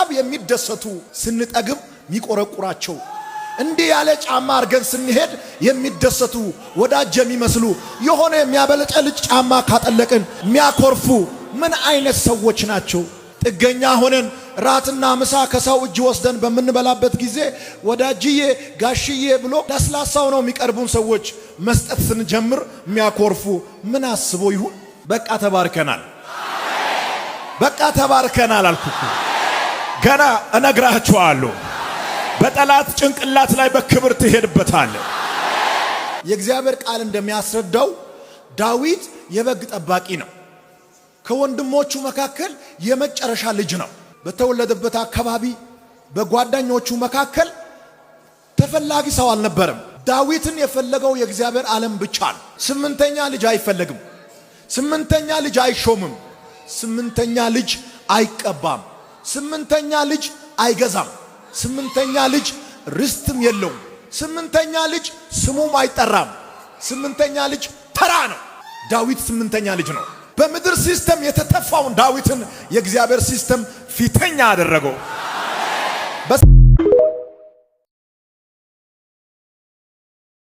በራብ የሚደሰቱ ስንጠግብ የሚቆረቁራቸው እንዲህ ያለ ጫማ አርገን ስንሄድ የሚደሰቱ ወዳጅ የሚመስሉ የሆነ የሚያበለጨልጭ ጫማ ካጠለቅን የሚያኮርፉ ምን አይነት ሰዎች ናቸው? ጥገኛ ሆነን ራትና ምሳ ከሰው እጅ ወስደን በምንበላበት ጊዜ ወዳጅዬ ጋሽዬ ብሎ ለስላሳው ነው የሚቀርቡን ሰዎች መስጠት ስንጀምር የሚያኮርፉ ምን አስቦ ይሁን? በቃ ተባርከናል፣ በቃ ተባርከናል አልኩኩ። ገና እነግራችኋለሁ። በጠላት ጭንቅላት ላይ በክብር ትሄድበታል። የእግዚአብሔር ቃል እንደሚያስረዳው ዳዊት የበግ ጠባቂ ነው። ከወንድሞቹ መካከል የመጨረሻ ልጅ ነው። በተወለደበት አካባቢ በጓደኞቹ መካከል ተፈላጊ ሰው አልነበረም። ዳዊትን የፈለገው የእግዚአብሔር ዓለም ብቻ ነው። ስምንተኛ ልጅ አይፈለግም። ስምንተኛ ልጅ አይሾምም። ስምንተኛ ልጅ አይቀባም። ስምንተኛ ልጅ አይገዛም። ስምንተኛ ልጅ ርስትም የለውም። ስምንተኛ ልጅ ስሙም አይጠራም። ስምንተኛ ልጅ ተራ ነው። ዳዊት ስምንተኛ ልጅ ነው። በምድር ሲስተም የተተፋውን ዳዊትን የእግዚአብሔር ሲስተም ፊተኛ አደረገው።